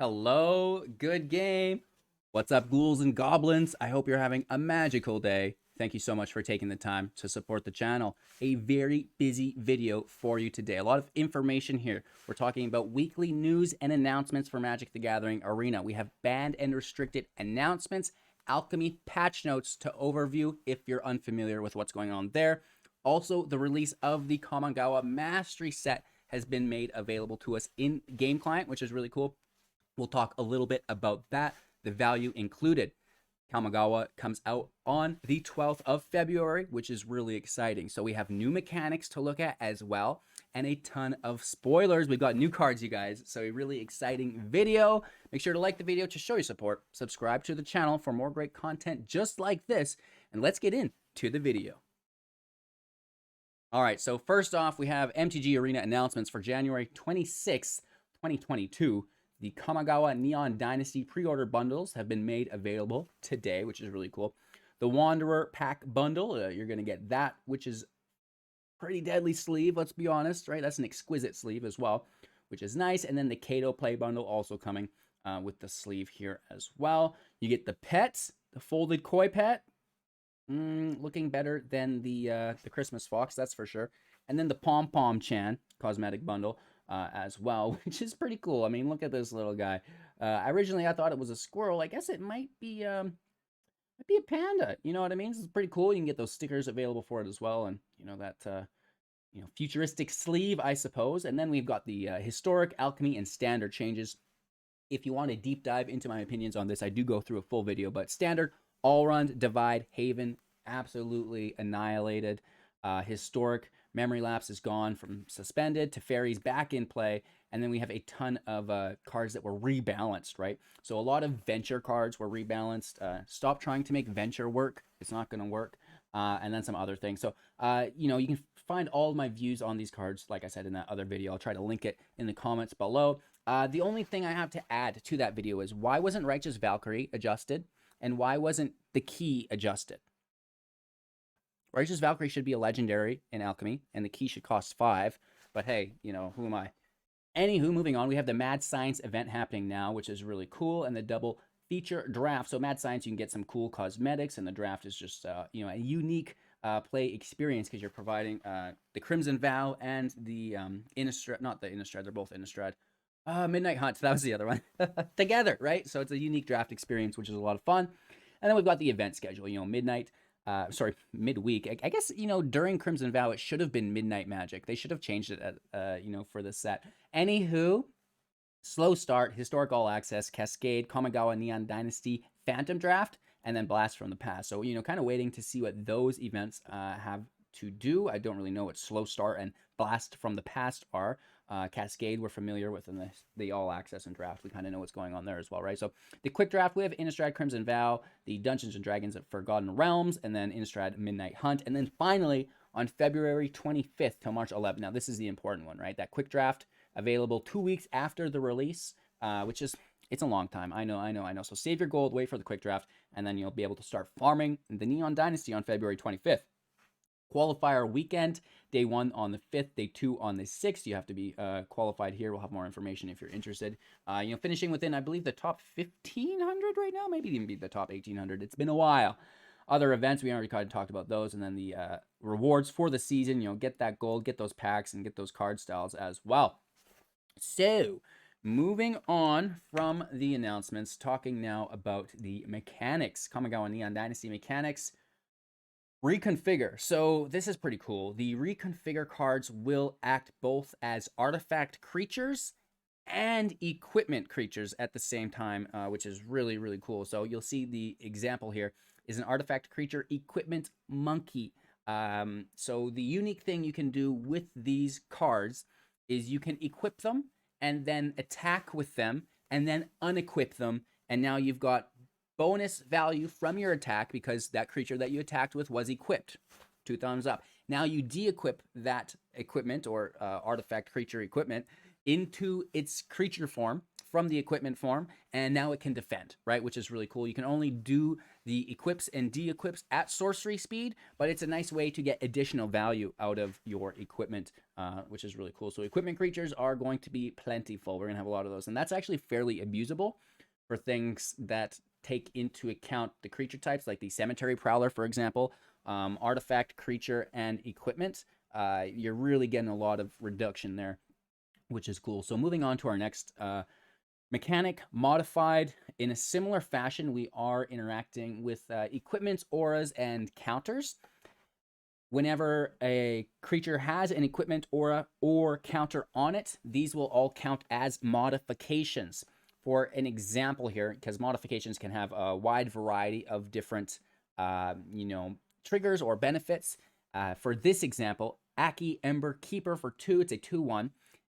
Hello, good game. What's up, ghouls and goblins? I hope you're having a magical day. Thank you so much for taking the time to support the channel. A very busy video for you today. A lot of information here. We're talking about weekly news and announcements for Magic the Gathering Arena. We have banned and restricted announcements, alchemy patch notes to overview if you're unfamiliar with what's going on there. Also, the release of the Kamigawa Mastery set has been made available to us in Game Client, which is really cool. We'll talk a little bit about that, the value included. Kamigawa comes out on the 12th of February, which is really exciting. So we have new mechanics to look at as well, and a ton of spoilers. We've got new cards, you guys. So a really exciting video. Make sure to like the video to show your support. Subscribe to the channel for more great content just like this. And let's get into the video. All right, so first off, we have MTG Arena announcements for January 26th, 2022. The Kamigawa Neon Dynasty pre-order bundles have been made available today, which is really cool. The Wanderer pack bundle, you're going to get that, which is pretty deadly sleeve, let's be honest, right? That's an exquisite sleeve as well, which is nice. And then the Kato play bundle also coming with the sleeve here as well. You get the pets, the folded koi pet, looking better than the Christmas fox, that's for sure. And then the Pom Pom Chan cosmetic bundle as well, which is pretty cool. I mean, look at this little guy. Originally, I thought it was a squirrel. I guess it might be a panda. You know what I mean? This is pretty cool. You can get those stickers available for it as well, and you know that futuristic sleeve, I suppose. And then we've got the historic, alchemy, and standard changes. If you want a deep dive into my opinions on this, I do go through a full video. But standard, all run, divide, haven, absolutely annihilated. Historic, memory lapse is gone from suspended to fairies back in play. And then we have a ton of cards that were rebalanced, right? So a lot of venture cards were rebalanced. Stop trying to make venture work. It's not going to work. And then some other things. So, you can find all of my views on these cards, like I said in that other video. I'll try to link it in the comments below. The only thing I have to add to that video is why wasn't Righteous Valkyrie adjusted? And why wasn't the key adjusted? Righteous Valkyrie should be a legendary in Alchemy, and the key should cost 5. But hey, who am I? Anywho, moving on, we have the Mad Science event happening now, which is really cool, and the double feature draft. So Mad Science, you can get some cool cosmetics, and the draft is just, a unique play experience because you're providing the Crimson Vow and the Innistrad, not the Innistrad, they're both Innistrad. Midnight Hunt, that was the other one, together, right? So it's a unique draft experience, which is a lot of fun. And then we've got the event schedule, midweek. I guess, during Crimson Vow, it should have been Midnight Magic. They should have changed it, for the set. Anywho, slow start, Historic All Access, Cascade, Kamigawa Neon Dynasty, Phantom Draft, and then Blast from the Past. So, kind of waiting to see what those events have to do. I don't really know what Slow Start and Blast from the Past are. Cascade, we're familiar with in the All Access and Draft. We kind of know what's going on there as well, right? So the quick draft, we have Innistrad Crimson Vow, the Dungeons & Dragons of Forgotten Realms, and then Innistrad Midnight Hunt. And then finally, on February 25th till March 11th. Now, this is the important one, right? That quick draft available 2 weeks after the release, which is, it's a long time. I know. So save your gold, wait for the quick draft, and then you'll be able to start farming the Neon Dynasty on February 25th. Qualifier weekend, day 1 on the 5th, day 2 on the 6th. You have to be qualified here. We'll have more information if you're interested. Finishing within, I believe, the top 1,500 right now, maybe even be the top 1,800. It's been a while. Other events, we already kind of talked about those, and then the rewards for the season. Get that gold, get those packs, and get those card styles as well. So, moving on from the announcements, talking now about the mechanics. Kamigawa Neon Dynasty mechanics. Reconfigure. So this is pretty cool. The reconfigure cards will act both as artifact creatures and equipment creatures at the same time, which is really, really cool. So you'll see the example here is an artifact creature equipment monkey. So the unique thing you can do with these cards is you can equip them and then attack with them and then unequip them. And now you've got bonus value from your attack because that creature that you attacked with was equipped. 2 thumbs up. Now you de-equip that equipment or artifact creature equipment, into its creature form from the equipment form, and now it can defend, right? Which is really cool. You can only do the equips and de-equips at sorcery speed, but it's a nice way to get additional value out of your equipment, which is really cool. So equipment creatures are going to be plentiful. We're going to have a lot of those, and that's actually fairly abusable for things that take into account the creature types, like the Cemetery Prowler, for example, artifact, creature, and equipment. You're really getting a lot of reduction there, which is cool. So moving on to our next mechanic, modified. In a similar fashion, we are interacting with equipment, auras, and counters. Whenever a creature has an equipment, aura, or counter on it, these will all count as modifications. For an example here, because modifications can have a wide variety of different, triggers or benefits. For this example, Aki Ember Keeper for 2, it's a 2/1.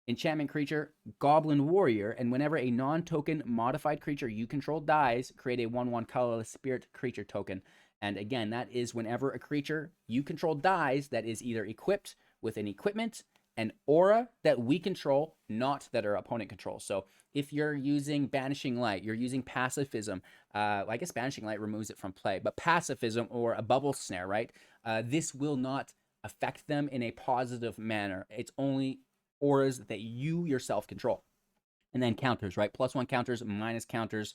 Enchantment creature, Goblin Warrior, and whenever a non-token modified creature you control dies, create a 1/1 colorless spirit creature token. And again, that is whenever a creature you control dies that is either equipped with an equipment, an aura that we control, not that our opponent controls. So if you're using Banishing Light, you're using Pacifism, I guess Banishing Light removes it from play, but Pacifism or a Bubble Snare, right? This will not affect them in a positive manner. It's only auras that you yourself control. And then counters, right? +1 counters, minus counters,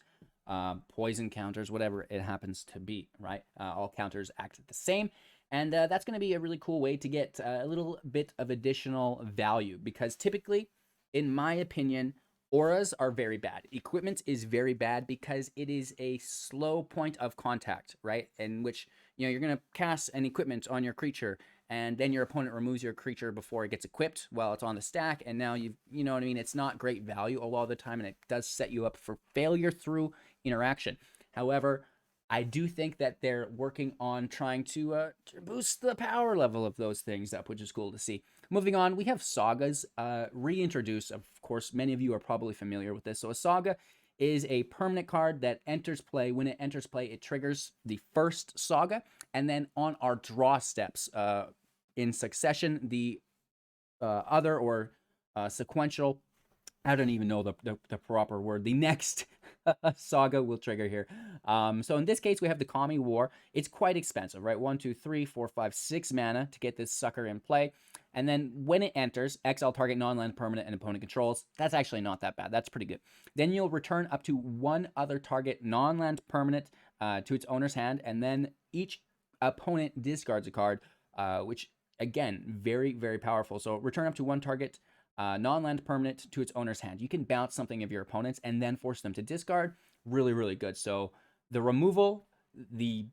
poison counters, whatever it happens to be, right? All counters act the same. And that's going to be a really cool way to get a little bit of additional value, because typically, in my opinion, auras are very bad. Equipment is very bad because it is a slow point of contact, right? In which, you're going to cast an equipment on your creature, and then your opponent removes your creature before it gets equipped while it's on the stack, and now you know what I mean? It's not great value a lot of the time, and it does set you up for failure through interaction. However, I do think that they're working on trying to boost the power level of those things up, which is cool to see. Moving on, we have sagas reintroduced. Of course, many of you are probably familiar with this. So a saga is a permanent card that enters play. When it enters play, it triggers the first saga, and then on our draw steps in succession, the other or sequential, I don't even know the proper word, the next saga will trigger here. So in this case, we have the Kami War. It's quite expensive, right? 1, 2, 3, 4, 5, 6 mana to get this sucker in play. And then when it enters, exile target non-land permanent and opponent controls. That's actually not that bad. That's pretty good. Then you'll return up to one other target non-land permanent to its owner's hand, and then each opponent discards a card, which, again, very, very powerful. So return up to one target non-land permanent to its owner's hand. You can bounce something of your opponents and then force them to discard. Really, really good. So the removal, the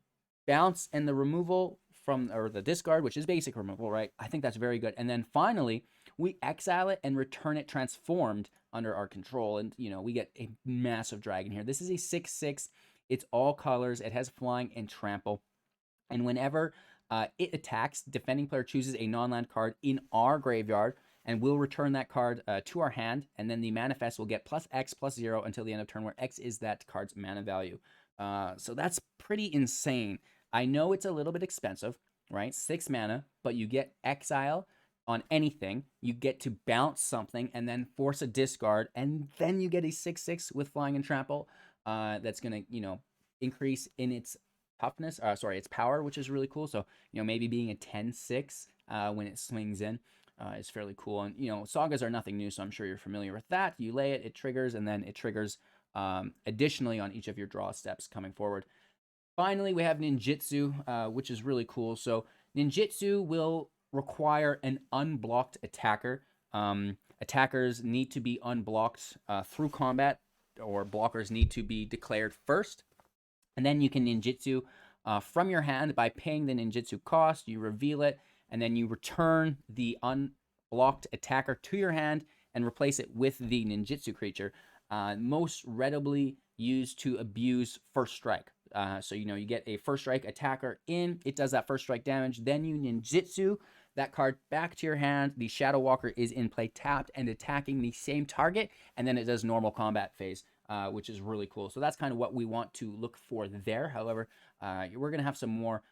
bounce, and the removal from, or the discard, which is basic removal, right? I think that's very good. And then finally, we exile it and return it transformed under our control. And, we get a massive dragon here. This is a 6/6. It's all colors. It has flying and trample. And whenever it attacks, defending player chooses a non-land card in our graveyard, and we'll return that card to our hand, and then the manifest will get +X/+0 until the end of turn, where X is that card's mana value. So that's pretty insane. I know it's a little bit expensive, right? 6 mana, but you get exile on anything. You get to bounce something and then force a discard, and then you get a 6/6 with flying and trample. That's gonna, increase in its toughness. Its power, which is really cool. So, maybe being a 10/6 when it swings in. Is fairly cool. And, sagas are nothing new, so I'm sure you're familiar with that. You lay it, it triggers, and then it triggers additionally on each of your draw steps coming forward. Finally, we have ninjutsu, which is really cool. So ninjutsu will require an unblocked attacker. Attackers need to be unblocked through combat, or blockers need to be declared first. And then you can ninjutsu from your hand by paying the ninjutsu cost. You reveal it, and then you return the unblocked attacker to your hand and replace it with the ninjutsu creature. Most readily used to abuse first strike. So, you get a first strike attacker in, it does that first strike damage, then you ninjutsu that card back to your hand. The Shadow Walker is in play tapped and attacking the same target, and then it does normal combat phase, which is really cool. So that's kind of what we want to look for there. However, we're going to have some more,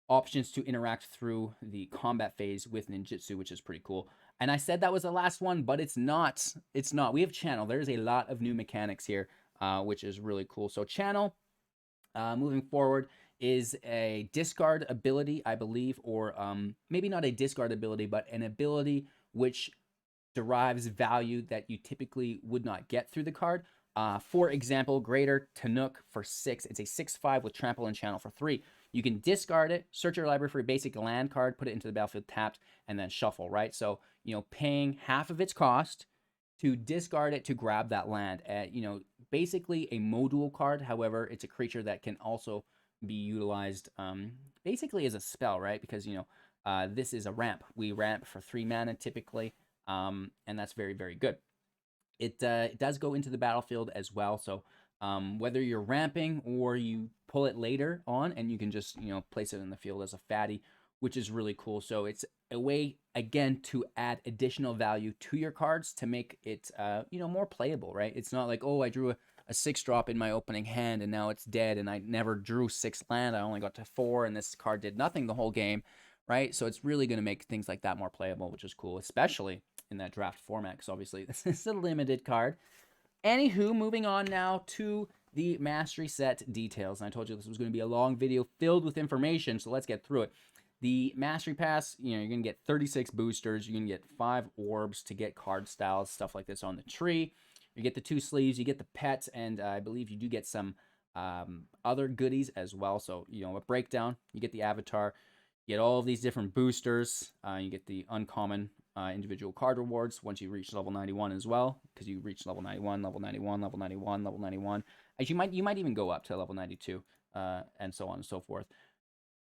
options to interact through the combat phase with ninjutsu, which is pretty cool. And I said that was the last one, but it's not. It's not. We have channel. There's a lot of new mechanics here, which is really cool. So channel, moving forward, is a discard ability, I believe, or maybe not a discard ability, but an ability which derives value that you typically would not get through the card. For example, Greater Tanuk for 6. It's a 6/5 with Trample and Channel for 3. You can discard it, search your library for a basic land card, put it into the battlefield tapped, and then shuffle, right? So, paying half of its cost to discard it to grab that land. Basically a module card. However, it's a creature that can also be utilized basically as a spell, right? Because, this is a ramp. We ramp for 3 mana typically, and that's very, very good. It does go into the battlefield as well. So whether you're ramping or you pull it later on and you can just, place it in the field as a fatty, which is really cool. So it's a way, again, to add additional value to your cards to make it, more playable, right? It's not like, oh, I drew a 6-drop in my opening hand and now it's dead and I never drew 6 land. I only got to 4 and this card did nothing the whole game, right? So it's really going to make things like that more playable, which is cool, especially in that draft format, because obviously this is a limited card. Anywho, moving on now to the mastery set details. And I told you this was going to be a long video filled with information, so let's get through it. The mastery pass, you're going to get 36 boosters. You're going to get 5 orbs to get card styles, stuff like this on the tree. You get the 2 sleeves, you get the pets, and I believe you do get some other goodies as well. So, a breakdown, you get the avatar, you get all of these different boosters, you get the uncommon individual card rewards once you reach level 91 as well, because you reach level 91, level 91, level 91, level 91. As you might even go up to level 92, and so on and so forth.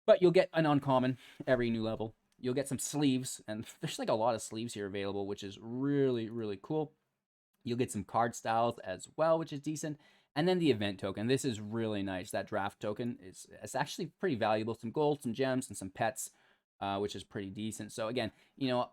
But you'll get an uncommon every new level. You'll get some sleeves, and there's like a lot of sleeves here available, which is really, really cool. You'll get some card styles as well, which is decent. And then the event token. This is really nice. That draft token is actually pretty valuable. Some gold, some gems, and some pets, which is pretty decent. So again,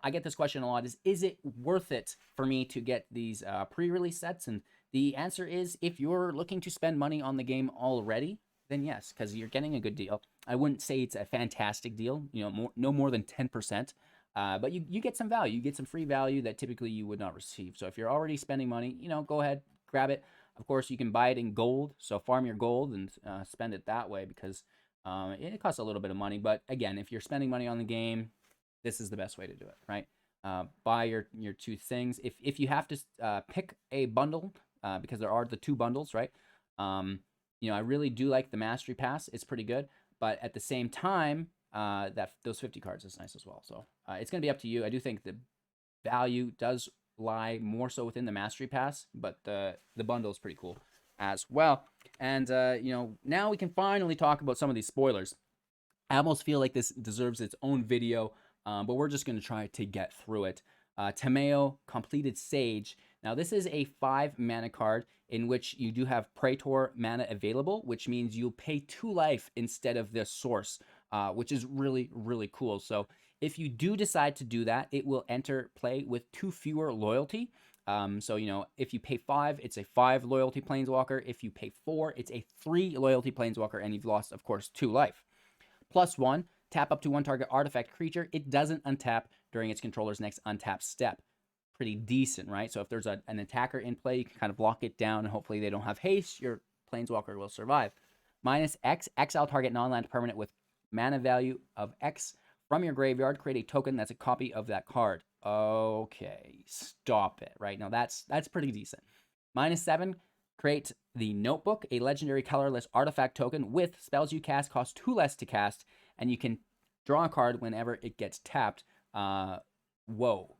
I get this question a lot: is it worth it for me to get these pre-release sets? And the answer is, if you're looking to spend money on the game already, then yes, because you're getting a good deal. I wouldn't say it's a fantastic deal, no more than 10%. But you get some value. You get some free value that typically you would not receive. So if you're already spending money, go ahead, grab it. Of course, you can buy it in gold. So farm your gold and spend it that way, because it costs a little bit of money. But again, if you're spending money on the game, this is the best way to do it, right? Buy your 2 things. If you have to pick a bundle, because there are the 2 bundles, right? I really do like the Mastery Pass. It's pretty good. But at the same time, those 50 cards is nice as well. So it's going to be up to you. I do think the value does lie more so within the Mastery Pass, but the bundle is pretty cool as well. And, now we can finally talk about some of these spoilers. I almost feel like this deserves its own video, but we're just going to try to get through it. Tameo, Completed Sage. Now, this is a 5 mana card in which you do have Praetor mana available, which means you'll pay 2 life instead of the source, which is really, really cool. So if you do decide to do that, it will enter play with 2 fewer loyalty. So, if you pay 5, it's a 5 loyalty planeswalker. If you pay 4, it's a 3 loyalty planeswalker, and you've lost, of course, 2 life. +1, tap up to 1 target artifact creature. It doesn't untap during its controller's next untap step. Pretty decent, right? So if there's an attacker in play, you can kind of lock it down, and hopefully they don't have haste. Your planeswalker will survive. -X, exile target non-land permanent with mana value of X from your graveyard. Create a token that's a copy of that card. Okay, stop it, right? Now that's pretty decent. -7, create the Notebook, a legendary colorless artifact token with spells you cast cost 2 less to cast, and you can draw a card whenever it gets tapped. Whoa.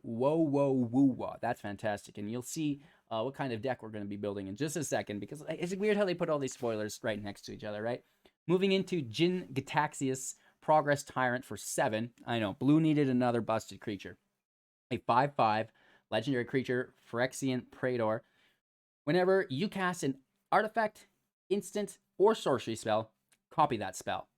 That's fantastic. And you'll see what kind of deck we're going to be building in just a second, because it's weird how they put all these spoilers right next to each other, right? Moving into Jin Gitaxias, Progress Tyrant for 7. I know, blue needed another busted creature. A 5/5 legendary creature, Phyrexian Praetor. Whenever you cast an artifact, instant, or sorcery spell, copy that spell.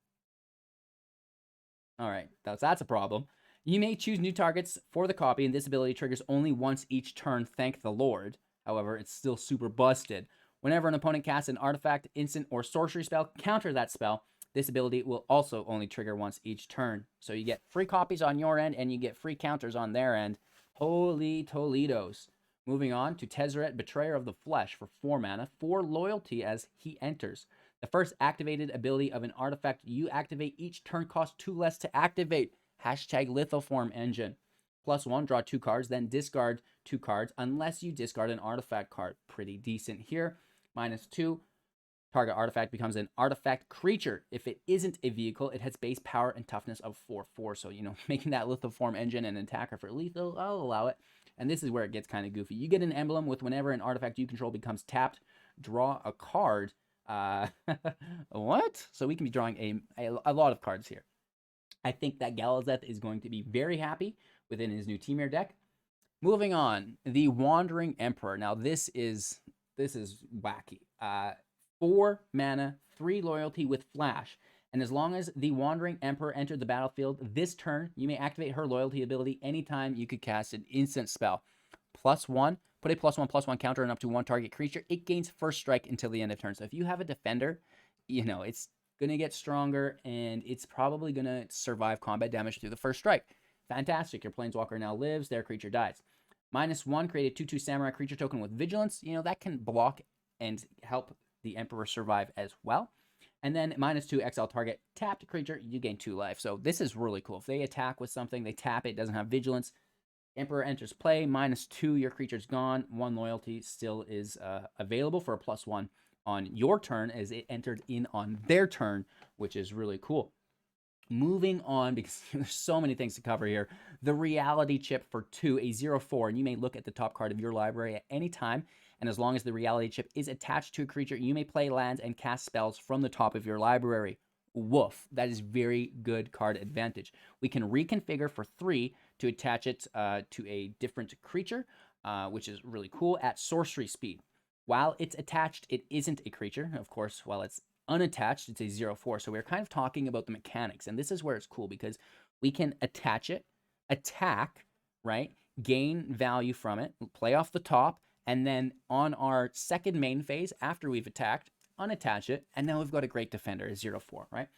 All right, that's a problem. You may choose new targets for the copy, and this ability triggers only once each turn, thank the Lord. However, it's still super busted. Whenever an opponent casts an artifact, instant, or sorcery spell, counter that spell. This ability will also only trigger once each turn. So you get free copies on your end, and you get free counters on their end. Holy Toledos. Moving on to Tezzeret, Betrayer of the Flesh for 4 mana, 4 loyalty as he enters. The first activated ability of an artifact you activate each turn costs 2 less to activate. Hashtag Lithoform Engine. +1, draw 2 cards, then discard 2 cards unless you discard an artifact card. Pretty decent here. -2, target artifact becomes an artifact creature. If it isn't a vehicle, it has base power and toughness of 4/4. So, making that Lithoform Engine an attacker for lethal, I'll allow it. And this is where it gets kind of goofy. You get an emblem with whenever an artifact you control becomes tapped, draw a card. What? So we can be drawing a lot of cards here. I think that Galazeth is going to be very happy within his new Temur deck. Moving on, the Wandering Emperor. Now this is wacky. 4 mana, 3 loyalty with flash. And as long as the Wandering Emperor entered the battlefield this turn, you may activate her loyalty ability anytime you could cast an instant spell. +1, put a +1/+1 counter on up to 1 target creature. It gains first strike until the end of turn. So if you have a defender, it's going to get stronger and it's probably going to survive combat damage through the first strike. Fantastic. Your Planeswalker now lives, their creature dies. -1, create a 2/2 Samurai creature token with Vigilance. That can block and help the Emperor survive as well. And then -2, exile target tapped creature, you gain 2 life. So this is really cool. If they attack with something, they tap it, doesn't have Vigilance, Emperor enters play, -2, your creature's gone, 1 loyalty still is available for a +1 on your turn as it entered in on their turn, which is really cool. Moving on, because there's so many things to cover here, the Reality Chip for 2, a 0/4, and you may look at the top card of your library at any time, and as long as the Reality Chip is attached to a creature, you may play lands and cast spells from the top of your library. Woof. That is very good card advantage. We can reconfigure for 3 to attach it to a different creature, which is really cool, at sorcery speed. While it's attached, it isn't a creature. Of course, while it's unattached, it's a 0/4. So we're kind of talking about the mechanics, and this is where it's cool because we can attach it, attack, right? Gain value from it, play off the top, and then on our second main phase, after we've attacked, unattach it, and now we've got a great defender, a 0/4, right?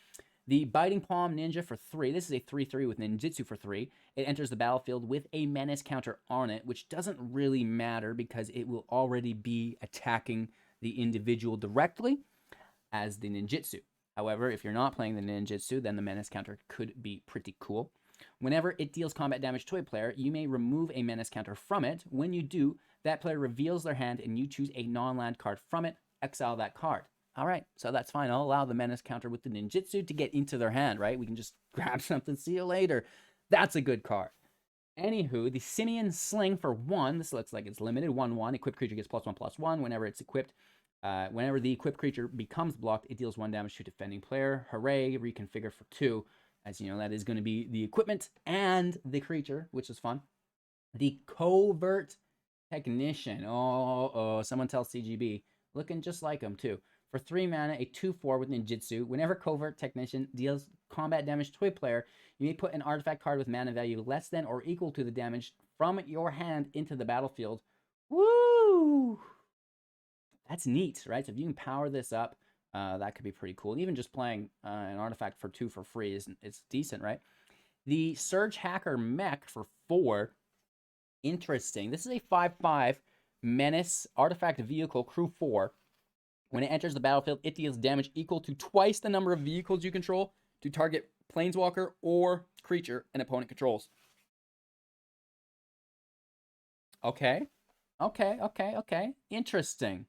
The Biting Palm Ninja for 3. This is a 3/3 with Ninjutsu for 3. It enters the battlefield with a menace counter on it, which doesn't really matter because it will already be attacking the individual directly as the ninjutsu. However, if you're not playing the ninjutsu, then the menace counter could be pretty cool. Whenever it deals combat damage to a player, you may remove a menace counter from it. When you do, that player reveals their hand and you choose a non-land card from it, exile that card. All right, so that's fine. I'll allow the menace counter with the ninjutsu to get into their hand, right? We can just grab something, see you later. That's a good card. Anywho, the Simian Sling for 1. This looks like it's limited. 1/1. Equipped creature gets +1/+1 whenever it's equipped. Whenever the equipped creature becomes blocked, it deals 1 damage to defending player. Hooray, reconfigure for 2. As you know, that is going to be the equipment and the creature, which is fun. The Covert Technician. Oh, someone tell CGB. Looking just like him, too. For 3 mana, a 2/4 with Ninjutsu. Whenever Covert Technician deals combat damage to a player, you may put an artifact card with mana value less than or equal to the damage from your hand into the battlefield. Woo! That's neat, right? So if you can power this up, that could be pretty cool. And even just playing an artifact for 2 for free is decent, right? The Surge Hacker Mech for 4. Interesting. This is a 5/5 Menace Artifact Vehicle Crew 4. When it enters the battlefield, it deals damage equal to twice the number of vehicles you control to target Planeswalker or creature an opponent controls. Okay. Interesting.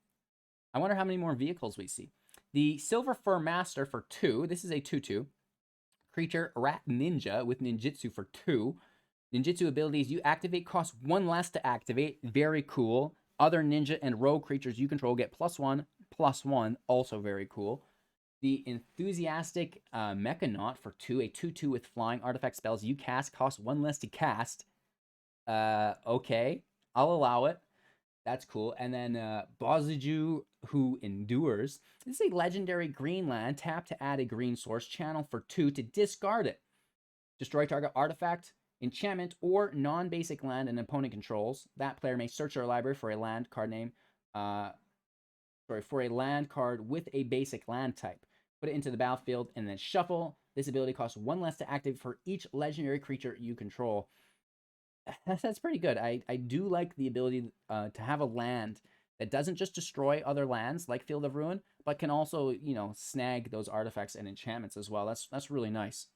I wonder how many more vehicles we see. The Silver Fur Master for 2. This is a 2/2. Creature Rat Ninja with Ninjutsu for 2. Ninjutsu abilities you activate cost 1 less to activate. Very cool. Other ninja and rogue creatures you control get +1/+1. Also very cool. The Enthusiastic Mechanaut for 2. A 2/2 with flying. Artifact spells you cast cost 1 less to cast. Okay. I'll allow it. That's cool. And then Bozuju Who Endures. This is a legendary green land. Tap to add a green source. Channel for 2 to discard it. Destroy target artifact, enchantment, or non-basic land an opponent controls. That player may search their library for a land card name. For a land card with a basic land type. Put it into the battlefield and then shuffle. This ability costs 1 less to activate for each legendary creature you control. That's pretty good. I do like the ability to have a land that doesn't just destroy other lands like Field of Ruin, but can also, you know, snag those artifacts and enchantments as well. That's really nice.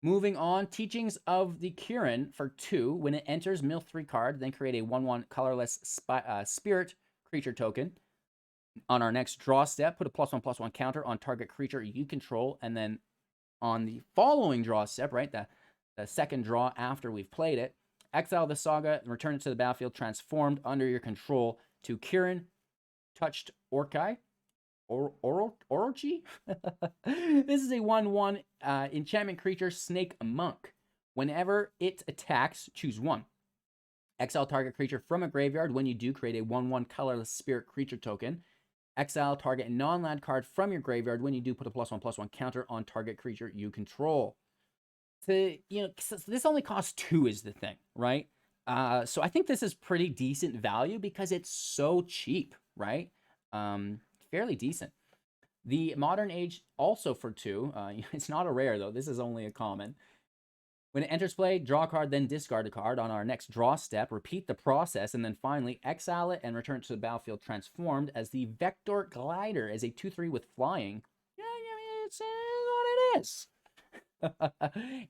Moving on, Teachings of the Kirin for 2. When it enters, mill 3 card, then create a 1/1 colorless spirit creature token. On our next draw step, put a +1/+1 counter on target creature you control, and then on the following draw step, right, the second draw after we've played it, exile the Saga and return it to the battlefield transformed under your control to Kirin Touched Orkai. Orochi? This is a 1/1 enchantment creature, Snake Monk. Whenever it attacks, choose 1. Exile target creature from a graveyard. When you do, create a 1/1 colorless spirit creature token. Exile target non-land card from your graveyard. When you do, put a +1/+1 counter on target creature you control. This only costs 2 is the thing, right? So I think this is pretty decent value because it's so cheap, right? Fairly decent. The Modern Age also for 2. It's not a rare though. This is only a common. When it enters play, draw a card, then discard a card. On our next draw step, repeat the process, and then finally exile it and return it to the battlefield transformed as the Vector Glider as a 2/3 with flying. Yeah, it's what it is.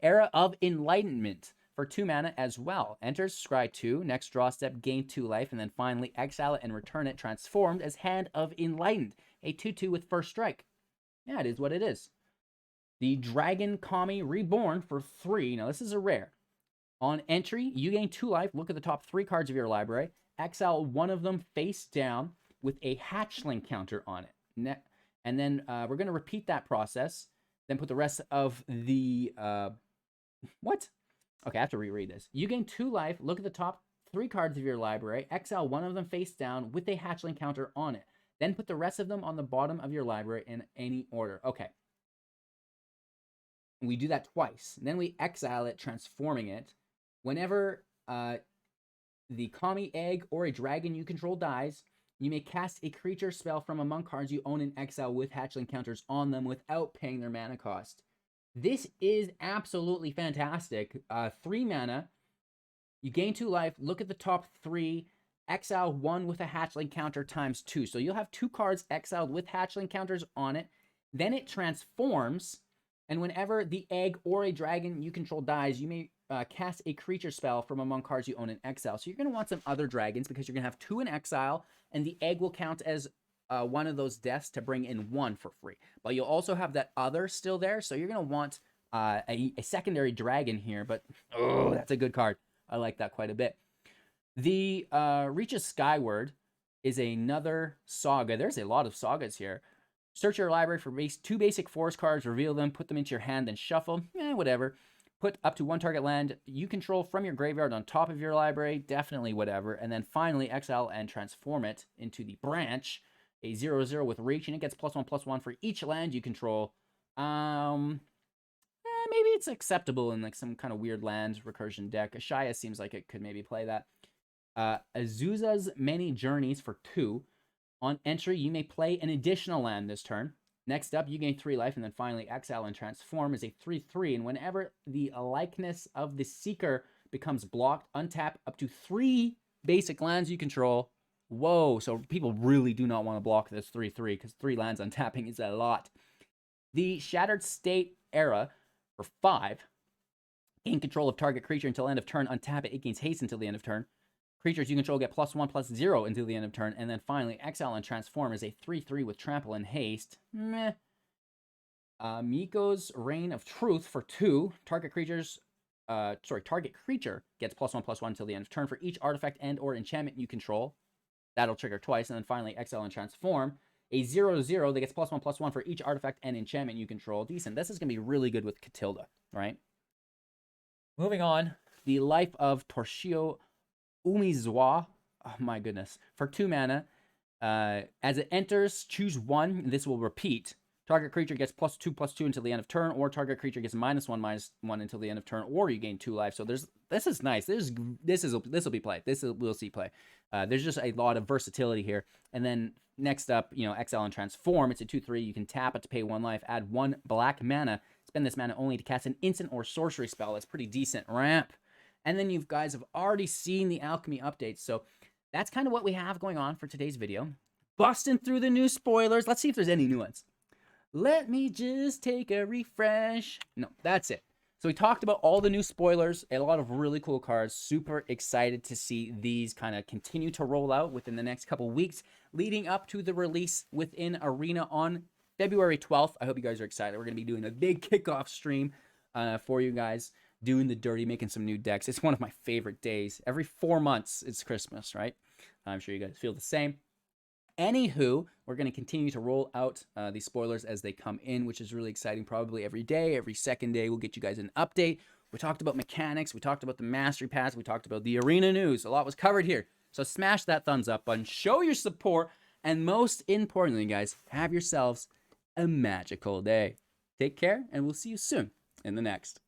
Era of Enlightenment for 2 mana as well. Enters, scry 2, next draw step, gain 2 life, and then finally exile it and return it transformed as Hand of Enlightened, a 2/2 with first strike. Yeah, it is what it is. The Dragon Kami Reborn for 3. Now, this is a rare. On entry, you gain 2 life. Look at the top 3 cards of your library. Exile one of them face down with a hatchling counter on it. And then we're going to repeat that process. Then put the rest of the... what? Okay, I have to reread this. You gain 2 life. Look at the top 3 cards of your library. Exile one of them face down with a hatchling counter on it. Then put the rest of them on the bottom of your library in any order. Okay. We do that twice. Then we exile it, transforming it. Whenever the Kami egg or a dragon you control dies, you may cast a creature spell from among cards you own in exile with hatchling counters on them without paying their mana cost. This is absolutely fantastic. 3 mana. You gain 2 life. Look at the top 3. Exile 1 with a hatchling counter times 2. So you'll have 2 cards exiled with hatchling counters on it. Then it transforms. And whenever the egg or a dragon you control dies, you may cast a creature spell from among cards you own in exile. So you're going to want some other dragons because you're going to have 2 in exile, and the egg will count as one of those deaths to bring in 1 for free. But you'll also have that other still there, so you're going to want a secondary dragon here. But, oh, that's a good card. I like that quite a bit. The Reaches Skyward is another saga. There's a lot of sagas here. Search your library for 2 basic forest cards, reveal them, put them into your hand, then shuffle. Whatever. Put up to 1 target land you control from your graveyard on top of your library. Definitely whatever. And then finally exile and transform it into the Branch, a 0/0 with reach, and it gets +1/+1 for each land you control. Maybe it's acceptable in like some kind of weird land recursion deck. Ashaya seems like it could maybe play that. Azusa's Many Journeys for 2. On entry, you may play an additional land this turn. Next up, you gain 3 life, and then finally exile and transform as a 3/3. And whenever the likeness of the Seeker becomes blocked, untap up to 3 basic lands you control. Whoa, so people really do not want to block this 3/3 because 3 lands untapping is a lot. The Shattered State Era for 5. Gain control of target creature until end of turn. Untap it. It gains haste until the end of turn. Creatures you control get +1/+0 until the end of turn, and then finally exile and transform as a 3/3 with trample and haste. Meh. Miko's Reign of Truth for 2. Target creature gets +1/+1 until the end of turn for each artifact and or enchantment you control. That'll trigger twice, and then finally exile and transform. A 0/0 that gets +1/+1 for each artifact and enchantment you control. Decent. This is going to be really good with Catilda, right? Moving on. The Life of Toshio Umizawa, oh my goodness, for 2 mana. As it enters, choose 1. This will repeat. Target creature gets +2/+2 until the end of turn, or target creature gets -1/-1 until the end of turn, or you gain 2 life. So this is nice. This will be played. We'll see play. There's just a lot of versatility here. And then next up, exile and transform. It's a 2/3. You can tap it to pay 1 life. Add 1 black mana. Spend this mana only to cast an instant or sorcery spell. That's pretty decent ramp. And then you guys have already seen the alchemy updates. So that's kind of what we have going on for today's video. Busting through the new spoilers. Let's see if there's any new ones. Let me just take a refresh. No, that's it. So we talked about all the new spoilers and a lot of really cool cards. Super excited to see these kind of continue to roll out within the next couple weeks, leading up to the release within Arena on February 12th. I hope you guys are excited. We're going to be doing a big kickoff stream for you guys, doing the dirty, making some new decks. It's one of my favorite days. Every 4 months, it's Christmas, right? I'm sure you guys feel the same. Anywho, we're going to continue to roll out these spoilers as they come in, which is really exciting. Probably every day, every second day, we'll get you guys an update. We talked about mechanics. We talked about the mastery pass. We talked about the arena news. A lot was covered here. So smash that thumbs up button. Show your support. And most importantly, guys, have yourselves a magical day. Take care, and we'll see you soon in the next.